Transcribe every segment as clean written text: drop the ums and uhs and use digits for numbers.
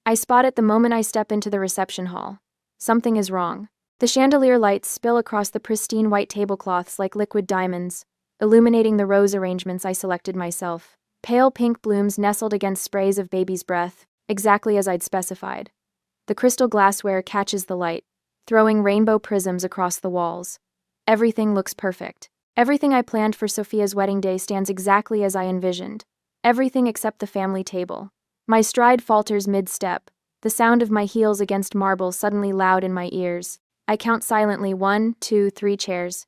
I spot it the moment I step into the reception hall. Something is wrong. The chandelier lights spill across the pristine white tablecloths like liquid diamonds, illuminating the rose arrangements I selected myself. Pale pink blooms nestled against sprays of baby's breath, exactly as I'd specified. The crystal glassware catches the light, throwing rainbow prisms across the walls. Everything looks perfect. Everything I planned for Sophia's wedding day stands exactly as I envisioned. Everything except the family table. My stride falters mid-step, the sound of my heels against marble suddenly loud in my ears. I count silently 1, 2, 3 chairs.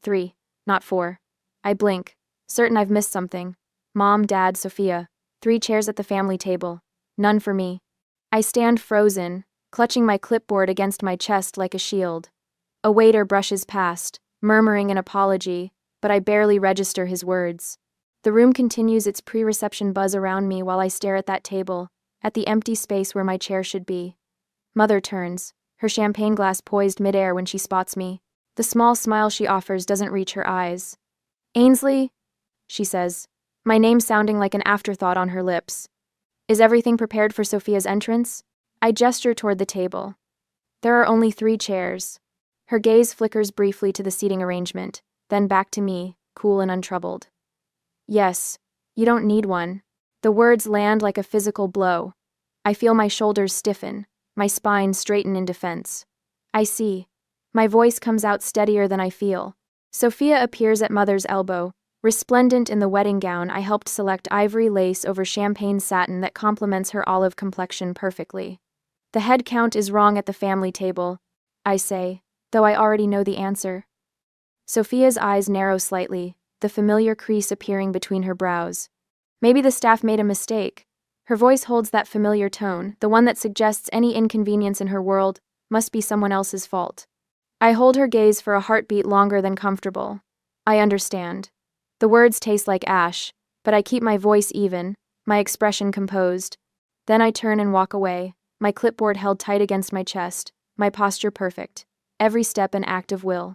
3, not 4. I blink, certain I've missed something. Mom, Dad, Sophia. 3 chairs at the family table. None for me. I stand frozen, clutching my clipboard against my chest like a shield. A waiter brushes past, murmuring an apology, but I barely register his words. The room continues its pre-reception buzz around me while I stare at that table, at the empty space where my chair should be. Mother turns, her champagne glass poised midair when she spots me. The small smile she offers doesn't reach her eyes. "Ainsley," she says, my name sounding like an afterthought on her lips. "Is everything prepared for Sophia's entrance?" I gesture toward the table. There are only 3 chairs. Her gaze flickers briefly to the seating arrangement, then back to me, cool and untroubled. "Yes, you don't need one." The words land like a physical blow. I feel my shoulders stiffen, my spine straighten in defense. "I see." My voice comes out steadier than I feel. Sophia appears at Mother's elbow, resplendent in the wedding gown I helped select, ivory lace over champagne satin that complements her olive complexion perfectly. "The head count is wrong at the family table," I say, though I already know the answer. Sophia's eyes narrow slightly, the familiar crease appearing between her brows. Maybe the staff made a mistake. Her voice holds that familiar tone, the one that suggests any inconvenience in her world must be someone else's fault. I hold her gaze for a heartbeat longer than comfortable. I understand. The words taste like ash, but I keep my voice even, my expression composed. Then I turn and walk away, my clipboard held tight against my chest, my posture perfect, every step an act of will.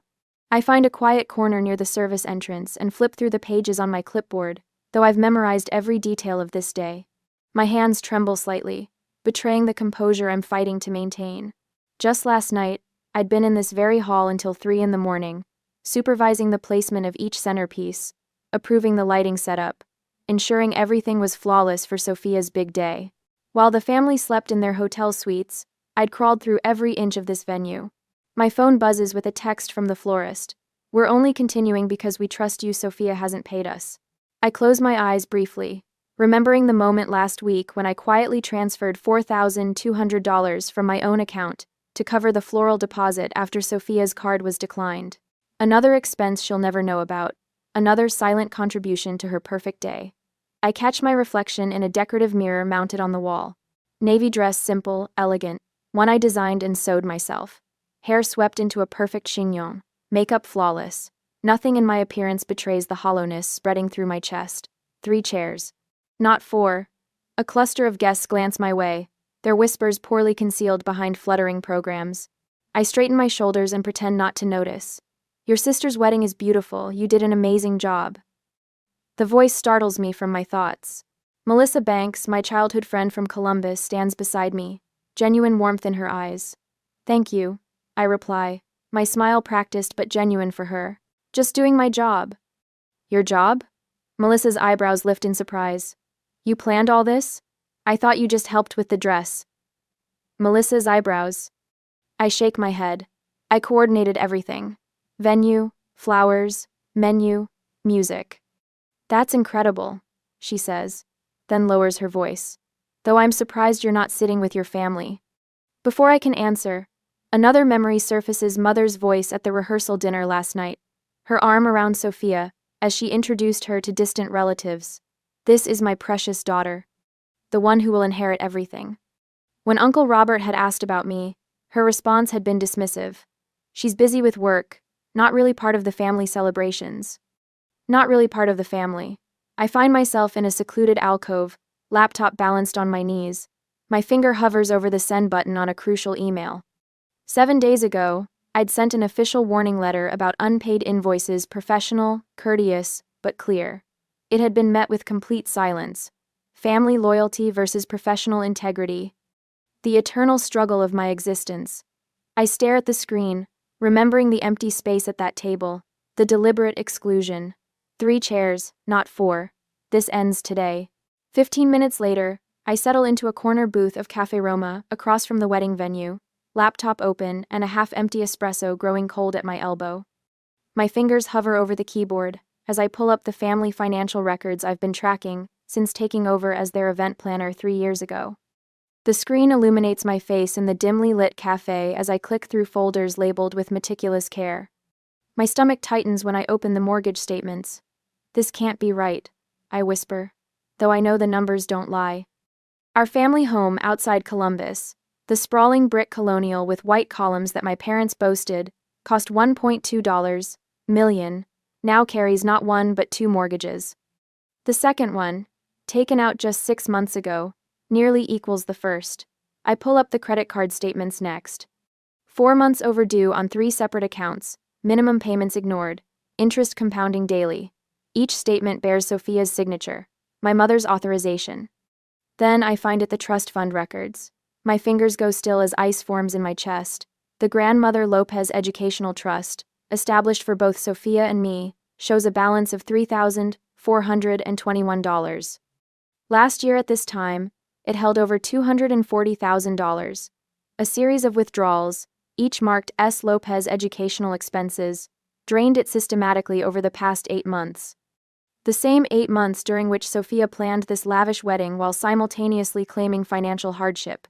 I find a quiet corner near the service entrance and flip through the pages on my clipboard, though I've memorized every detail of this day. My hands tremble slightly, betraying the composure I'm fighting to maintain. Just last night, I'd been in this very hall until 3 in the morning, supervising the placement of each centerpiece, approving the lighting setup, ensuring everything was flawless for Sophia's big day. While the family slept in their hotel suites, I'd crawled through every inch of this venue. My phone buzzes with a text from the florist. "We're only continuing because we trust you. Sophia hasn't paid us." I close my eyes briefly, remembering the moment last week when I quietly transferred $4,200 from my own account to cover the floral deposit after Sophia's card was declined. Another expense she'll never know about, another silent contribution to her perfect day. I catch my reflection in a decorative mirror mounted on the wall. Navy dress, simple, elegant, one I designed and sewed myself. Hair swept into a perfect chignon, makeup flawless. Nothing in my appearance betrays the hollowness spreading through my chest. 3 chairs. Not 4. A cluster of guests glance my way, their whispers poorly concealed behind fluttering programs. I straighten my shoulders and pretend not to notice. "Your sister's wedding is beautiful. You did an amazing job." The voice startles me from my thoughts. Melissa Banks, my childhood friend from Columbus, stands beside me, genuine warmth in her eyes. "Thank you," I reply, my smile practiced but genuine for her. "Just doing my job." "Your job?" Melissa's eyebrows lift in surprise. "You planned all this? I thought you just helped with the dress." Melissa's eyebrows. I shake my head. I coordinated everything. Venue, flowers, menu, music. "That's incredible," she says, then lowers her voice. "Though I'm surprised you're not sitting with your family." Before I can answer, another memory surfaces. Mother's voice at the rehearsal dinner last night, her arm around Sophia as she introduced her to distant relatives. "This is my precious daughter, the one who will inherit everything." When Uncle Robert had asked about me, her response had been dismissive. "She's busy with work, not really part of the family celebrations." Not really part of the family. I find myself in a secluded alcove, laptop balanced on my knees. My finger hovers over the send button on a crucial email. 7 days ago, I'd sent an official warning letter about unpaid invoices, professional, courteous, but clear. It had been met with complete silence. Family loyalty versus professional integrity. the eternal struggle of my existence. I stare at the screen, remembering the empty space at that table, the deliberate exclusion. 3 chairs, not 4. This ends today. 15 minutes later, I settle into a corner booth of Cafe Roma, across from the wedding venue, laptop open and a half-empty espresso growing cold at my elbow. My fingers hover over the keyboard as I pull up the family financial records I've been tracking since taking over as their event planner 3 years ago. The screen illuminates my face in the dimly lit cafe as I click through folders labeled with meticulous care. My stomach tightens when I open the mortgage statements. This can't be right, I whisper, though I know the numbers don't lie. Our family home outside Columbus, the sprawling brick colonial with white columns that my parents boasted, cost $1.2 million, now carries not 1 but 2 mortgages. The second one, taken out just 6 months ago, nearly equals the first. I pull up the credit card statements next. 4 months overdue on 3 separate accounts, minimum payments ignored, interest compounding daily. Each statement bears Sophia's signature, my mother's authorization. Then I find it the trust fund records. My fingers go still as ice forms in my chest. The Grandmother Lopez Educational Trust, established for both Sophia and me, shows a balance of $3,421. Last year at this time, it held over $240,000. A series of withdrawals, each marked S. Lopez Educational Expenses, drained it systematically over the past 8 months. The same 8 months during which Sophia planned this lavish wedding while simultaneously claiming financial hardship.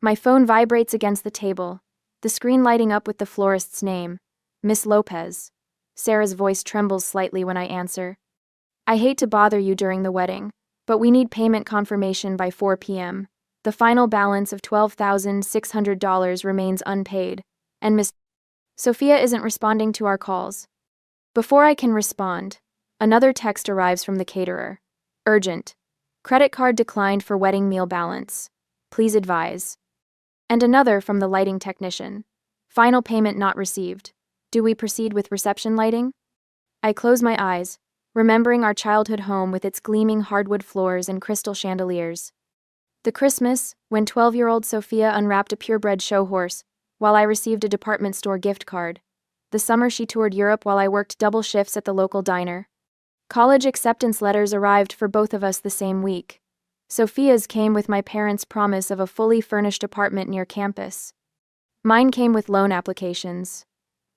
My phone vibrates against the table, the screen lighting up with the florist's name, Miss Lopez. Sarah's voice trembles slightly when I answer. I hate to bother you during the wedding, but we need payment confirmation by 4 p.m. The final balance of $12,600 remains unpaid, and Miss Sophia isn't responding to our calls. Before I can respond, another text arrives from the caterer. Urgent. Credit card declined for wedding meal balance. Please advise. And another from the lighting technician. Final payment not received. Do we proceed with reception lighting? I close my eyes, remembering our childhood home with its gleaming hardwood floors and crystal chandeliers. The Christmas, when 12-year-old Sophia unwrapped a purebred show horse, while I received a department store gift card. The summer she toured Europe while I worked double shifts at the local diner. College acceptance letters arrived for both of us the same week. Sophia's came with my parents' promise of a fully furnished apartment near campus. Mine came with loan applications.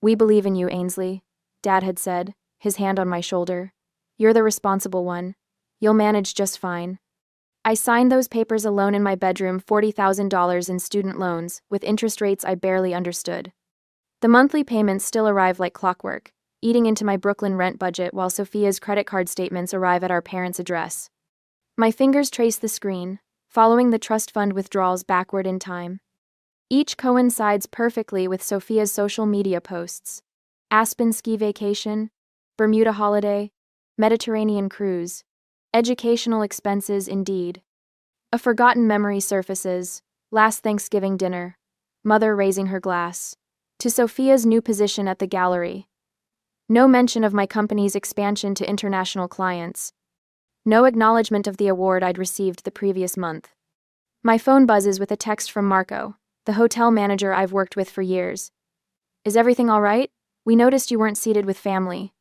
We believe in you, Ainsley, Dad had said, his hand on my shoulder. You're the responsible one. You'll manage just fine. I signed those papers alone in my bedroom, $40,000 in student loans, with interest rates I barely understood. The monthly payments still arrive like clockwork, eating into my Brooklyn rent budget while Sophia's credit card statements arrive at our parents' address. My fingers trace the screen, following the trust fund withdrawals backward in time. Each coincides perfectly with Sophia's social media posts. Aspen ski vacation, Bermuda holiday, Mediterranean cruise. Educational expenses indeed. A forgotten memory surfaces. Last Thanksgiving dinner. Mother raising her glass. To Sophia's new position at the gallery. No mention of my company's expansion to international clients. No acknowledgement of the award I'd received the previous month. My phone buzzes with a text from Marco, the hotel manager I've worked with for years. Is everything all right? We noticed you weren't seated with family.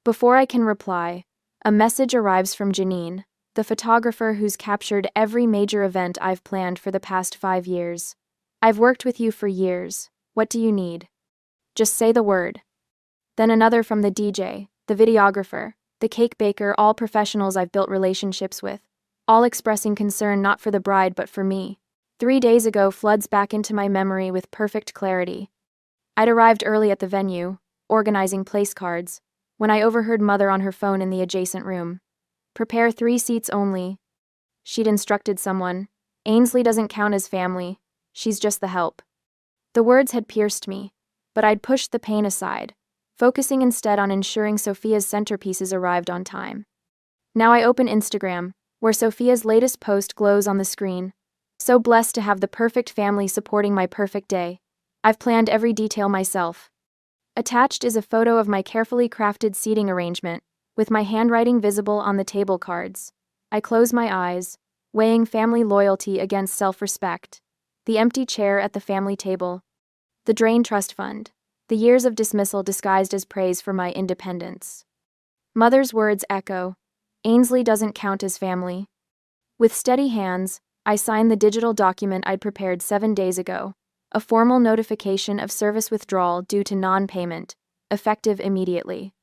Before I can reply, a message arrives from Janine, the photographer who's captured every major event I've planned for the past 5 years. I've worked with you for years. What do you need? Just say the word. Then another from the DJ, the videographer, the cake baker, all professionals I've built relationships with, all expressing concern not for the bride but for me. 3 days ago floods back into my memory with perfect clarity. I'd arrived early at the venue, organizing place cards, when I overheard Mother on her phone in the adjacent room. Prepare 3 seats only. She'd instructed someone. Ainsley doesn't count as family. She's just the help. The words had pierced me, but I'd pushed the pain aside, focusing instead on ensuring Sophia's centerpieces arrived on time. Now I open Instagram, where Sophia's latest post glows on the screen. So blessed to have the perfect family supporting my perfect day. I've planned every detail myself. Attached is a photo of my carefully crafted seating arrangement, with my handwriting visible on the table cards. I close my eyes, weighing family loyalty against self-respect. The empty chair at the family table. The drained trust fund. The years of dismissal disguised as praise for my independence. Mother's words echo. Ainsley doesn't count as family. With steady hands, I sign the digital document I'd prepared 7 days ago. A formal notification of service withdrawal due to non-payment, effective immediately.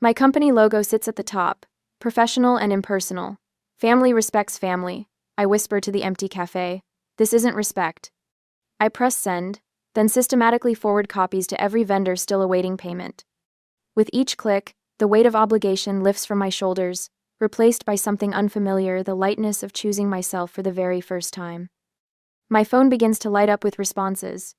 My company logo sits at the top, professional and impersonal. Family respects family, I whisper to the empty cafe. This isn't respect. I press send, then systematically forward copies to every vendor still awaiting payment. With each click, the weight of obligation lifts from my shoulders, replaced by something unfamiliar, the lightness of choosing myself for the very first time. My phone begins to light up with responses.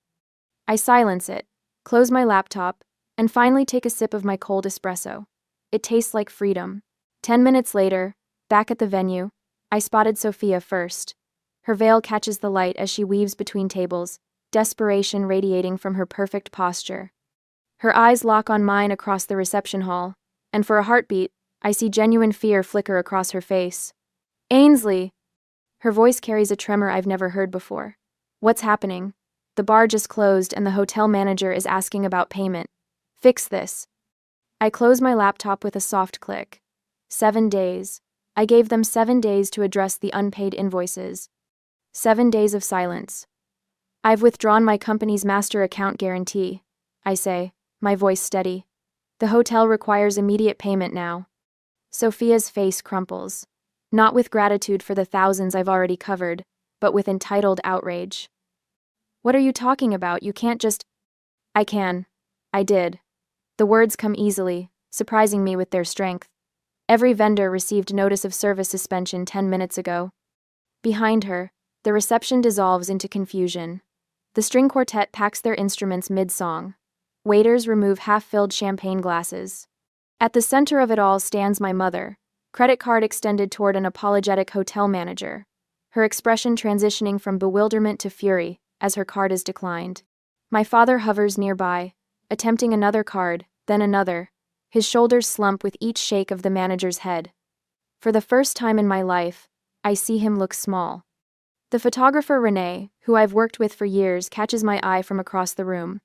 I silence it, close my laptop, and finally take a sip of my cold espresso. It tastes like freedom. 10 minutes later, back at the venue, I spotted Sophia first. Her veil catches the light as she weaves between tables, desperation radiating from her perfect posture. Her eyes lock on mine across the reception hall, and for a heartbeat, I see genuine fear flicker across her face. Ainsley! Her voice carries a tremor I've never heard before. What's happening? The bar just closed and the hotel manager is asking about payment. Fix this. I close my laptop with a soft click. 7 days. I gave them 7 days to address the unpaid invoices. 7 days of silence. I've withdrawn my company's master account guarantee, I say, my voice steady. The hotel requires immediate payment now. Sophia's face crumples. Not with gratitude for the thousands I've already covered, but with entitled outrage. What are you talking about? You can't just... I can. I did. The words come easily, surprising me with their strength. Every vendor received notice of service suspension 10 minutes ago. Behind her, the reception dissolves into confusion. The string quartet packs their instruments mid-song. Waiters remove half-filled champagne glasses. At the center of it all stands my mother, credit card extended toward an apologetic hotel manager, her expression transitioning from bewilderment to fury as her card is declined. My father hovers nearby, attempting another card, then another. His shoulders slump with each shake of the manager's head. For the first time in my life, I see him look small. The photographer Renee, who I've worked with for years, catches my eye from across the room.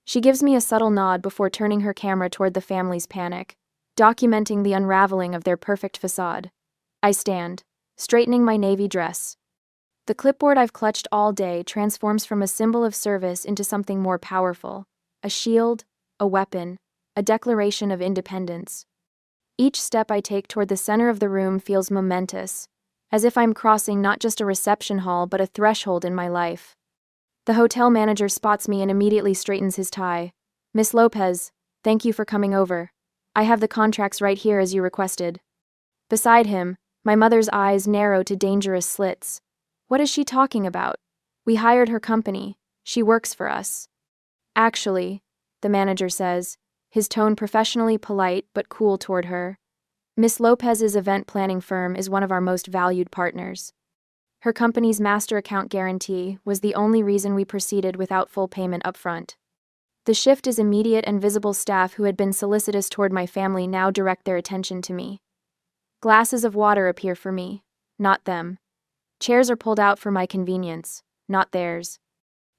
She gives me a subtle nod before turning her camera toward the family's panic, documenting the unraveling of their perfect facade. I stand, straightening my navy dress. The clipboard I've clutched all day transforms from a symbol of service into something more powerful, a shield, a weapon, a declaration of independence. Each step I take toward the center of the room feels momentous, as if I'm crossing not just a reception hall but a threshold in my life. The hotel manager spots me and immediately straightens his tie. Miss Lopez, thank you for coming over. I have the contracts right here as you requested. Beside him, my mother's eyes narrow to dangerous slits. What is she talking about? We hired her company. She works for us. Actually, the manager says, his tone professionally polite but cool toward her. Miss Lopez's event planning firm is one of our most valued partners. Her company's master account guarantee was the only reason we proceeded without full payment upfront. The shift is immediate and visible. Staff who had been solicitous toward my family now direct their attention to me. Glasses of water appear for me, not them. Chairs are pulled out for my convenience, not theirs.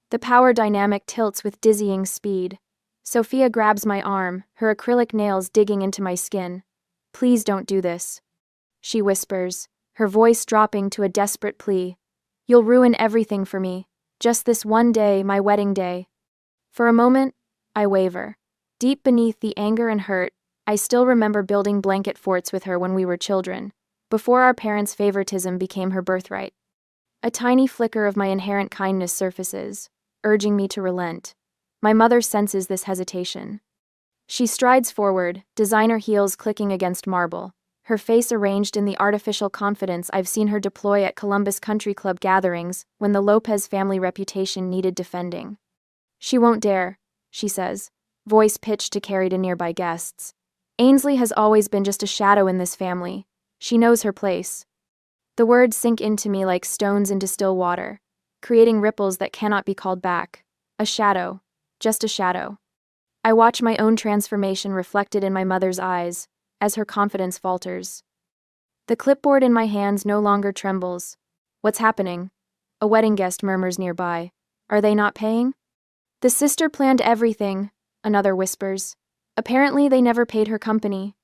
The power dynamic tilts with dizzying speed. Sophia grabs my arm, her acrylic nails digging into my skin. Please don't do this, she whispers, her voice dropping to a desperate plea. You'll ruin everything for me. Just this one day, my wedding day. For a moment, I waver. Deep beneath the anger and hurt, I still remember building blanket forts with her when we were children, before our parents' favoritism became her birthright. A tiny flicker of my inherent kindness surfaces, urging me to relent. My mother senses this hesitation. She strides forward, designer heels clicking against marble, her face arranged in the artificial confidence I've seen her deploy at Columbus Country Club gatherings when the Lopez family reputation needed defending. She won't dare, she says, voice pitched to carry to nearby guests. Ainsley has always been just a shadow in this family. She knows her place. The words sink into me like stones into still water, creating ripples that cannot be called back. A shadow, just a shadow. I watch my own transformation reflected in my mother's eyes, as her confidence falters. The clipboard in my hands no longer trembles. What's happening? A wedding guest murmurs nearby. Are they not paying? The sister planned everything, another whispers. Apparently they never paid her company.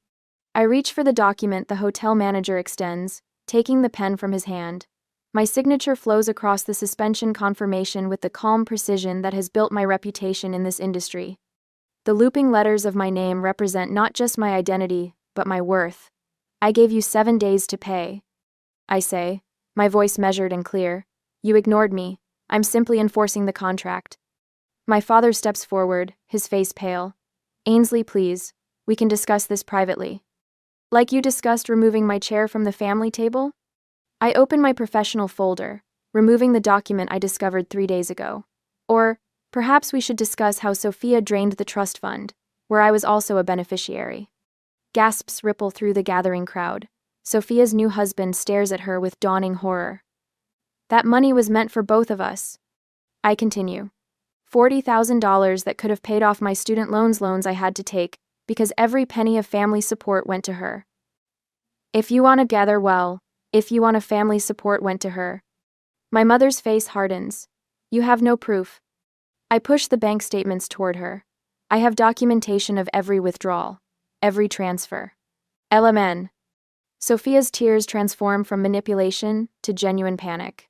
I reach for the document the hotel manager extends, taking the pen from his hand. My signature flows across the suspension confirmation with the calm precision that has built my reputation in this industry. The looping letters of my name represent not just my identity, but my worth. I gave you 7 days to pay. I say, my voice measured and clear. You ignored me. I'm simply enforcing the contract. My father steps forward, his face pale. Ainsley, please. We can discuss this privately. Like you discussed removing my chair from the family table? I open my professional folder, removing the document I discovered 3 days ago. Or, perhaps we should discuss how Sophia drained the trust fund, where I was also a beneficiary. Gasps ripple through the gathering crowd. Sophia's new husband stares at her with dawning horror. That money was meant for both of us. I continue. $40,000 that could have paid off my student loans I had to take, because every penny of family support went to her. If you want to gather well, if you want a family support went to her. My mother's face hardens. You have no proof. I push the bank statements toward her. I have documentation of every withdrawal, every transfer. LMN. Sophia's tears transform from manipulation to genuine panic.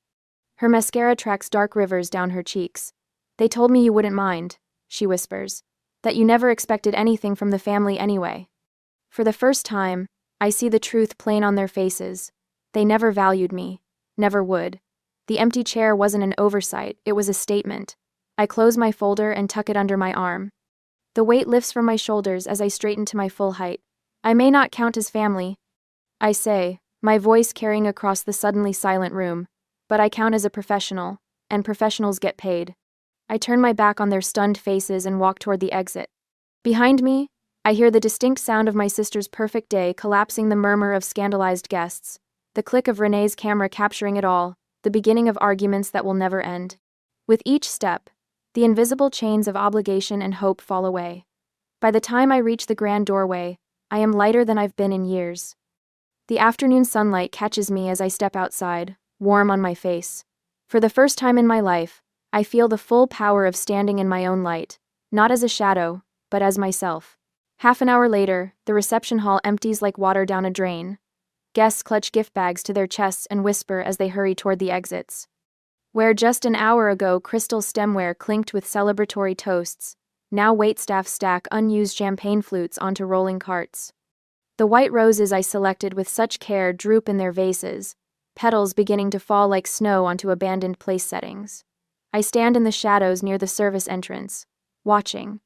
Her mascara tracks dark rivers down her cheeks. They told me you wouldn't mind, she whispers, that you never expected anything from the family anyway. For the first time, I see the truth plain on their faces. They never valued me, never would. The empty chair wasn't an oversight, it was a statement. I close my folder and tuck it under my arm. The weight lifts from my shoulders as I straighten to my full height. I may not count as family, I say, my voice carrying across the suddenly silent room, but I count as a professional, and professionals get paid. I turn my back on their stunned faces and walk toward the exit. Behind me, I hear the distinct sound of my sister's perfect day collapsing, the murmur of scandalized guests, the click of Renee's camera capturing it all, the beginning of arguments that will never end. With each step, the invisible chains of obligation and hope fall away. By the time I reach the grand doorway, I am lighter than I've been in years. The afternoon sunlight catches me as I step outside, warm on my face. For the first time in my life, I feel the full power of standing in my own light, not as a shadow, but as myself. Half an hour later, the reception hall empties like water down a drain. Guests clutch gift bags to their chests and whisper as they hurry toward the exits. Where just an hour ago crystal stemware clinked with celebratory toasts, now waitstaff stack unused champagne flutes onto rolling carts. The white roses I selected with such care droop in their vases, petals beginning to fall like snow onto abandoned place settings. I stand in the shadows near the service entrance, watching.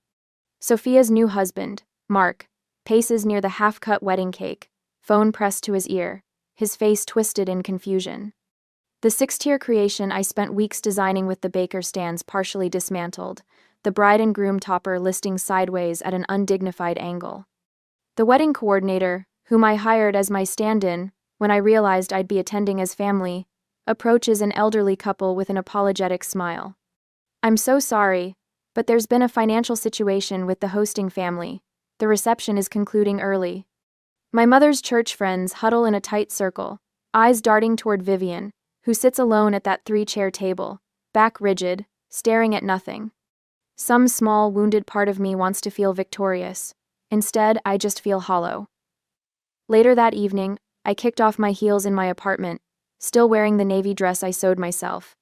Sophia's new husband, Mark, paces near the half-cut wedding cake, phone pressed to his ear, his face twisted in confusion. The 6-tier creation I spent weeks designing with the baker stands partially dismantled, the bride and groom topper listing sideways at an undignified angle. The wedding coordinator, whom I hired as my stand-in when I realized I'd be attending as family, approaches an elderly couple with an apologetic smile. I'm so sorry, but there's been a financial situation with the hosting family. The reception is concluding early. My mother's church friends huddle in a tight circle, eyes darting toward Vivian, who sits alone at that 3-chair table, back rigid, staring at nothing. Some small, wounded part of me wants to feel victorious. Instead, I just feel hollow. Later that evening, I kicked off my heels in my apartment, still wearing the navy dress I sewed myself.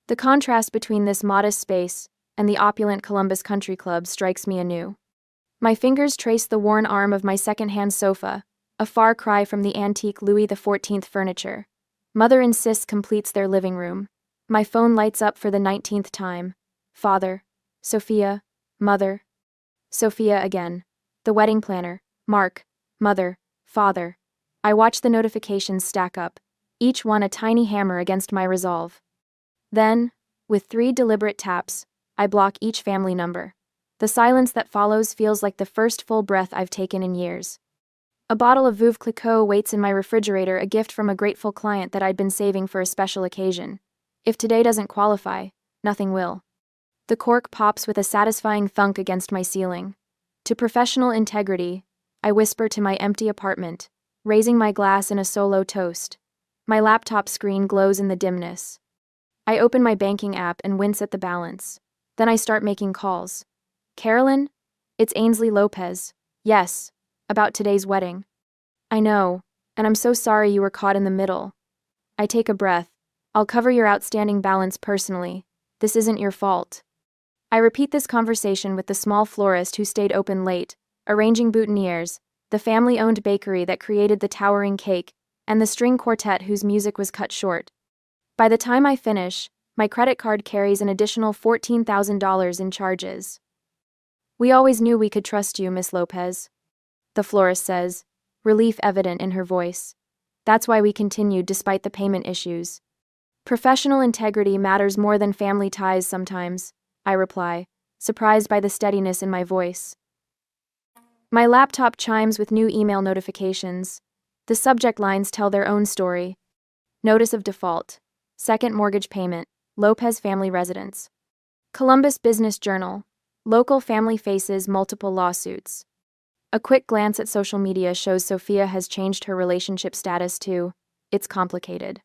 The contrast between this modest space and the opulent Columbus Country Club strikes me anew. My fingers trace the worn arm of my second-hand sofa, a far cry from the antique Louis XIV furniture. Mother insists completes their living room. My phone lights up for the 19th time. Father. Sophia. Mother. Sophia again. The wedding planner. Mark. Mother. Father. I watch the notifications stack up, each one a tiny hammer against my resolve. Then, with 3 deliberate taps, I block each family number. The silence that follows feels like the first full breath I've taken in years. A bottle of Veuve Clicquot waits in my refrigerator, a gift from a grateful client that I'd been saving for a special occasion. If today doesn't qualify, nothing will. The cork pops with a satisfying thunk against my ceiling. To professional integrity, I whisper to my empty apartment, raising my glass in a solo toast. My laptop screen glows in the dimness. I open my banking app and wince at the balance. Then I start making calls. Carolyn? It's Ainsley Lopez. Yes. About today's wedding. I know, and I'm so sorry you were caught in the middle. I take a breath. I'll cover your outstanding balance personally. This isn't your fault. I repeat this conversation with the small florist who stayed open late, arranging boutonnieres, the family-owned bakery that created the towering cake, and the string quartet whose music was cut short. By the time I finish, my credit card carries an additional $14,000 in charges. We always knew we could trust you, Miss Lopez, the florist says, relief evident in her voice. That's why we continued despite the payment issues. Professional integrity matters more than family ties sometimes, I reply, surprised by the steadiness in my voice. My laptop chimes with new email notifications. The subject lines tell their own story. Notice of default. Second mortgage payment. Lopez family residence. Columbus Business Journal. Local family faces multiple lawsuits. A quick glance at social media shows Sophia has changed her relationship status to, it's complicated.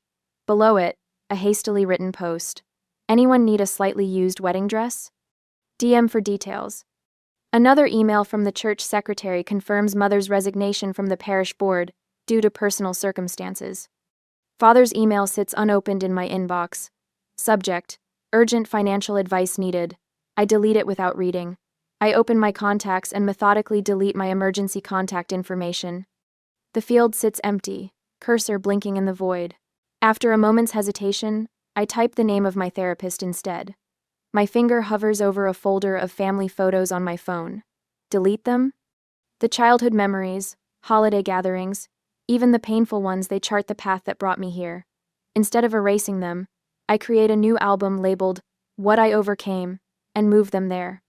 Below it, a hastily written post. Anyone need a slightly used wedding dress? DM for details. Another email from the church secretary confirms mother's resignation from the parish board due to personal circumstances. Father's email sits unopened in my inbox. Subject: urgent financial advice needed. I delete it without reading. I open my contacts and methodically delete my emergency contact information. The field sits empty, cursor blinking in the void. After a moment's hesitation, I type the name of my therapist instead. My finger hovers over a folder of family photos on my phone. Delete them? The childhood memories, holiday gatherings, even the painful ones, they chart the path that brought me here. Instead of erasing them, I create a new album labeled What I Overcame and move them there.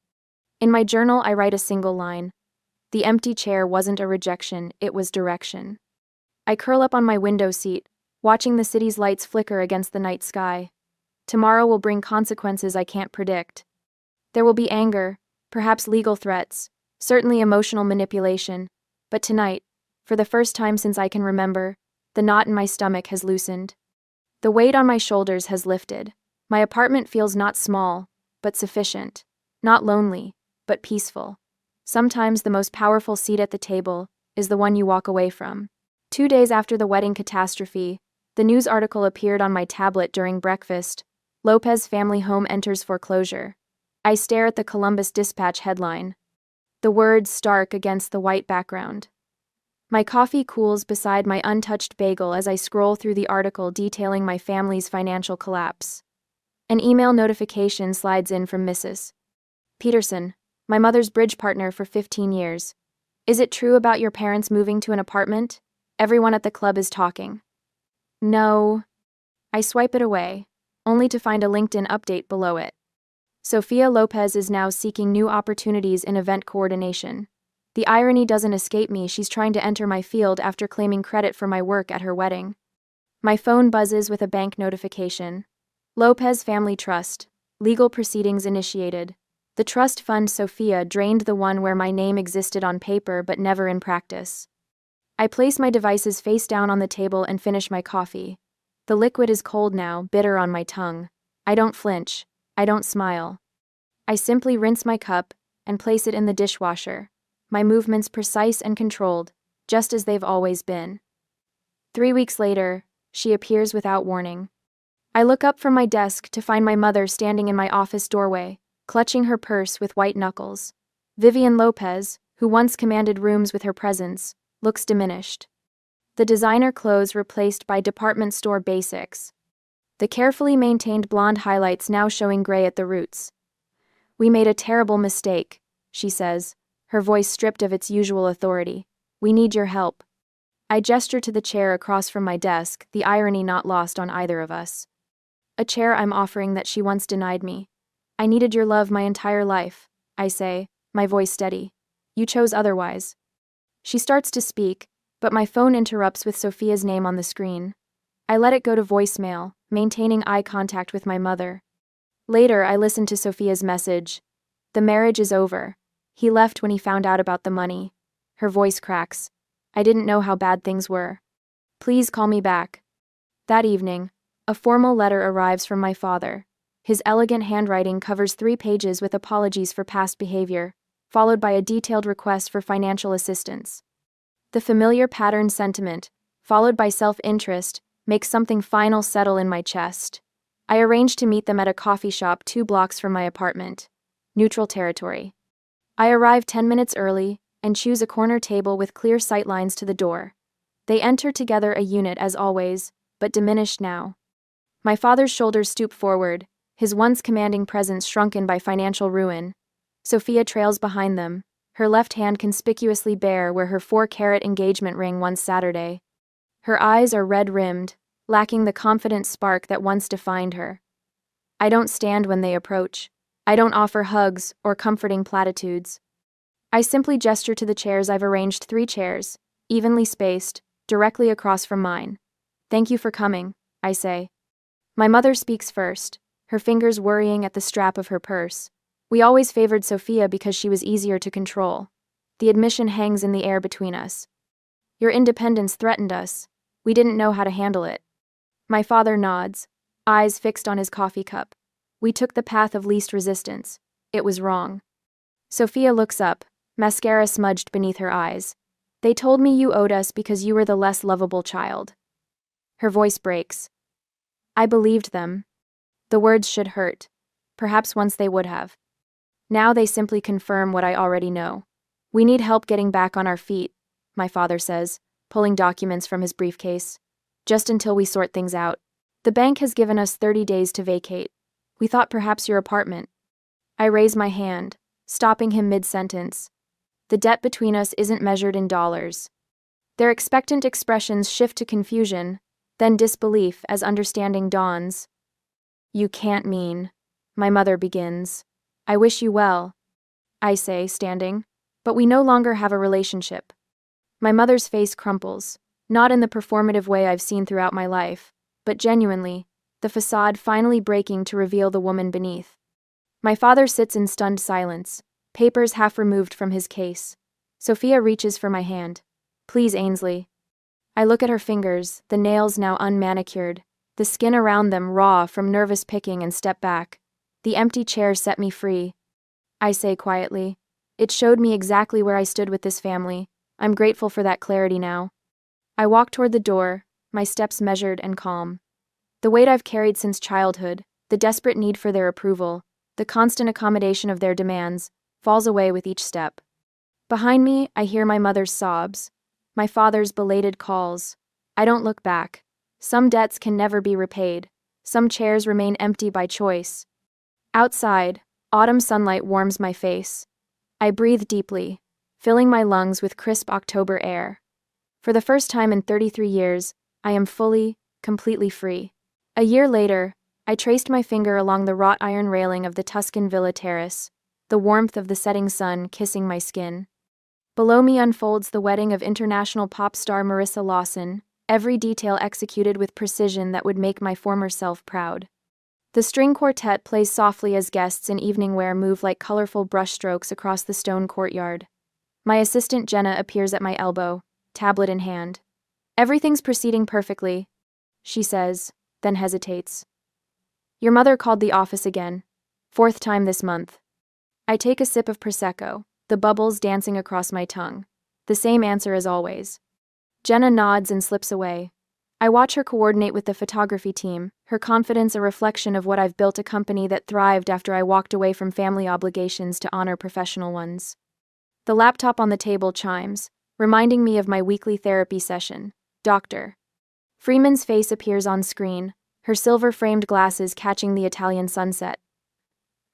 In my journal, I write a single line. The empty chair wasn't a rejection, it was direction. I curl up on my window seat, watching the city's lights flicker against the night sky. Tomorrow will bring consequences I can't predict. There will be anger, perhaps legal threats, certainly emotional manipulation, but tonight, for the first time since I can remember, the knot in my stomach has loosened. The weight on my shoulders has lifted. My apartment feels not small, but sufficient. Not lonely, but peaceful. Sometimes the most powerful seat at the table is the one you walk away from. 2 days after the wedding catastrophe, the news article appeared on my tablet during breakfast. Lopez family home enters foreclosure. I stare at the Columbus Dispatch headline. The words stark against the white background. My coffee cools beside my untouched bagel as I scroll through the article detailing my family's financial collapse. An email notification slides in from Mrs. Peterson, my mother's bridge partner for 15 years. Is it true about your parents moving to an apartment? Everyone at the club is talking. No. I swipe it away, only to find a LinkedIn update below it. Sophia Lopez is now seeking new opportunities in event coordination. The irony doesn't escape me, she's trying to enter my field after claiming credit for my work at her wedding. My phone buzzes with a bank notification. Lopez Family Trust. Legal proceedings initiated. The trust fund Sophia drained the one where my name existed on paper but never in practice. I place my devices face down on the table and finish my coffee. The liquid is cold now, bitter on my tongue. I don't flinch. I don't smile. I simply rinse my cup and place it in the dishwasher. My movements precise and controlled, just as they've always been. 3 weeks later, she appears without warning. I look up from my desk to find my mother standing in my office doorway, clutching her purse with white knuckles. Vivian Lopez, who once commanded rooms with her presence, looks diminished. The designer clothes replaced by department store basics. The carefully maintained blonde highlights now showing gray at the roots. We made a terrible mistake, she says, her voice stripped of its usual authority. We need your help. I gesture to the chair across from my desk, the irony not lost on either of us. A chair I'm offering that she once denied me. I needed your love my entire life, I say, my voice steady. You chose otherwise. She starts to speak, but my phone interrupts with Sophia's name on the screen. I let it go to voicemail, maintaining eye contact with my mother. Later, I listen to Sophia's message. The marriage is over. He left when he found out about the money. Her voice cracks. I didn't know how bad things were. Please call me back. That evening, A formal letter arrives from my father. His elegant handwriting covers 3 pages with apologies for past behavior, followed by a detailed request for financial assistance. The familiar patterned sentiment, followed by self-interest, makes something final settle in my chest. I arrange to meet them at a coffee shop 2 blocks from my apartment. Neutral territory. I arrive 10 minutes early and choose a corner table with clear sightlines to the door. They enter together a unit as always, but diminished now. My father's shoulders stoop forward, his once commanding presence shrunken by financial ruin. Sophia trails behind them, her left hand conspicuously bare where her 4-carat engagement ring once Saturday. Her eyes are red-rimmed, lacking the confident spark that once defined her. I don't stand when they approach. I don't offer hugs or comforting platitudes. I simply gesture to the chairs. I've arranged 3 chairs, evenly spaced, directly across from mine. "Thank you for coming," I say. My mother speaks first, her fingers worrying at the strap of her purse. We always favored Sophia because she was easier to control. The admission hangs in the air between us. Your independence threatened us. We didn't know how to handle it. My father nods, eyes fixed on his coffee cup. We took the path of least resistance. It was wrong. Sophia looks up, mascara smudged beneath her eyes. They told me you owed us because you were the less lovable child. Her voice breaks. I believed them. The words should hurt. Perhaps once they would have. Now they simply confirm what I already know. We need help getting back on our feet, my father says, pulling documents from his briefcase. Just until we sort things out. The bank has given us 30 days to vacate. We thought perhaps your apartment. I raise my hand, stopping him mid-sentence. The debt between us isn't measured in dollars. Their expectant expressions shift to confusion, then disbelief as understanding dawns. You can't mean. My mother begins. I wish you well, I say, standing. But we no longer have a relationship. My mother's face crumples, not in the performative way I've seen throughout my life, but genuinely, the facade finally breaking to reveal the woman beneath. My father sits in stunned silence, papers half removed from his case. Sophia reaches for my hand. Please, Ainsley. I look at her fingers, the nails now unmanicured, the skin around them raw from nervous picking, and step back. The empty chair set me free. I say quietly. It showed me exactly where I stood with this family. I'm grateful for that clarity now. I walk toward the door, my steps measured and calm. The weight I've carried since childhood, the desperate need for their approval, the constant accommodation of their demands, falls away with each step. Behind me, I hear my mother's sobs, my father's belated calls. I don't look back. Some debts can never be repaid. Some chairs remain empty by choice. Outside, autumn sunlight warms my face. I breathe deeply, filling my lungs with crisp October air. For the first time in 33 years, I am fully, completely free. A year later, I traced my finger along the wrought iron railing of the Tuscan villa terrace, the warmth of the setting sun kissing my skin. Below me unfolds the wedding of international pop star Marissa Lawson, every detail executed with precision that would make my former self proud. The string quartet plays softly as guests in evening wear move like colorful brushstrokes across the stone courtyard. My assistant Jenna appears at my elbow, tablet in hand. Everything's proceeding perfectly, she says, then hesitates. Your mother called the office again. 4th time this month. I take a sip of Prosecco, the bubbles dancing across my tongue. The same answer as always. Jenna nods and slips away. I watch her coordinate with the photography team, her confidence a reflection of what I've built, a company that thrived after I walked away from family obligations to honor professional ones. The laptop on the table chimes, reminding me of my weekly therapy session. Dr. Freeman's face appears on screen, her silver-framed glasses catching the Italian sunset.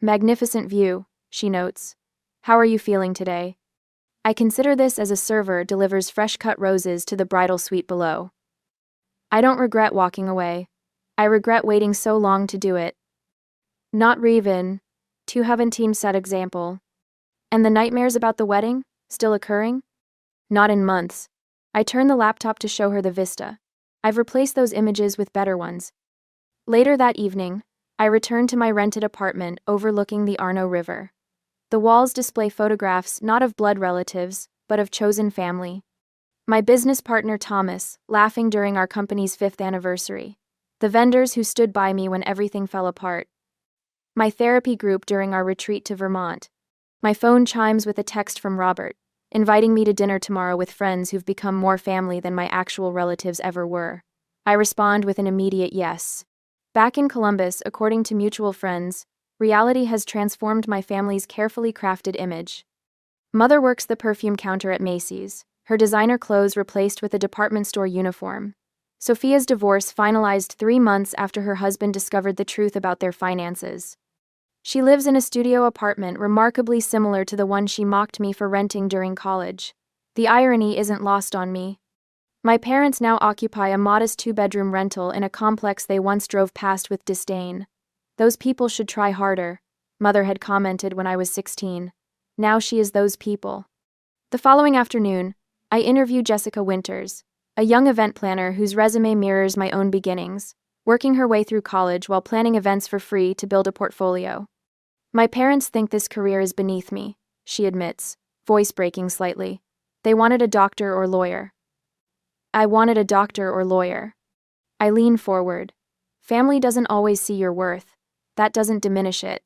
Magnificent view, she notes. How are you feeling today? I consider this as a server delivers fresh-cut roses to the bridal suite below. I don't regret walking away. I regret waiting so long to do it. Not even. To have a team set example. And the nightmares about the wedding? Still occurring? Not in months. I turn the laptop to show her the vista. I've replaced those images with better ones. Later that evening, I return to my rented apartment overlooking the Arno River. The walls display photographs not of blood relatives, but of chosen family. My business partner Thomas, laughing during our company's 5th anniversary. The vendors who stood by me when everything fell apart. My therapy group during our retreat to Vermont. My phone chimes with a text from Robert, inviting me to dinner tomorrow with friends who've become more family than my actual relatives ever were. I respond with an immediate yes. Back in Columbus, according to mutual friends, reality has transformed my family's carefully crafted image. Mother works the perfume counter at Macy's, her designer clothes replaced with a department store uniform. Sophia's divorce finalized 3 months after her husband discovered the truth about their finances. She lives in a studio apartment remarkably similar to the one she mocked me for renting during college. The irony isn't lost on me. My parents now occupy a modest 2-bedroom rental in a complex they once drove past with disdain. Those people should try harder, Mother had commented when I was 16. Now she is those people. The following afternoon, I interview Jessica Winters, a young event planner whose resume mirrors my own beginnings, working her way through college while planning events for free to build a portfolio. My parents think this career is beneath me, she admits, voice breaking slightly. They wanted a doctor or lawyer. I wanted a doctor or lawyer. I lean forward. Family doesn't always see your worth. That doesn't diminish it.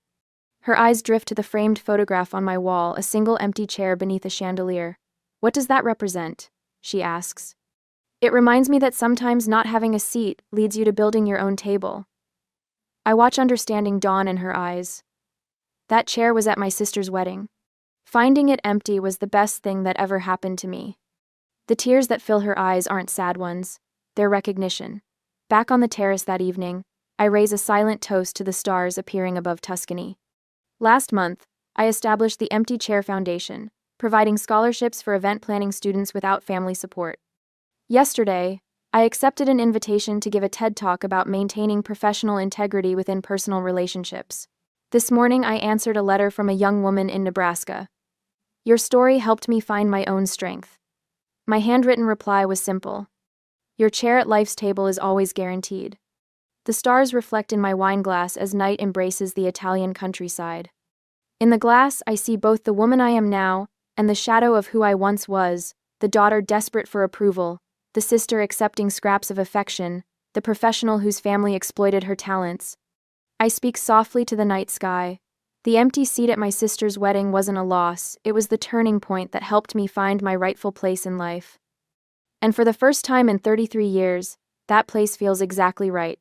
Her eyes drift to the framed photograph on my wall, a single empty chair beneath a chandelier. What does that represent? She asks. It reminds me that sometimes not having a seat leads you to building your own table. I watch understanding dawn in her eyes. That chair was at my sister's wedding. Finding it empty was the best thing that ever happened to me. The tears that fill her eyes aren't sad ones, they're recognition. Back on the terrace that evening, I raise a silent toast to the stars appearing above Tuscany. Last month, I established the Empty Chair Foundation, providing scholarships for event planning students without family support. Yesterday, I accepted an invitation to give a TED Talk about maintaining professional integrity within personal relationships. This morning, I answered a letter from a young woman in Nebraska. Your story helped me find my own strength. My handwritten reply was simple. Your chair at life's table is always guaranteed. The stars reflect in my wine glass as night embraces the Italian countryside. In the glass, I see both the woman I am now and the shadow of who I once was, the daughter desperate for approval, the sister accepting scraps of affection, the professional whose family exploited her talents. I speak softly to the night sky. The empty seat at my sister's wedding wasn't a loss, it was the turning point that helped me find my rightful place in life. And for the first time in 33 years, that place feels exactly right.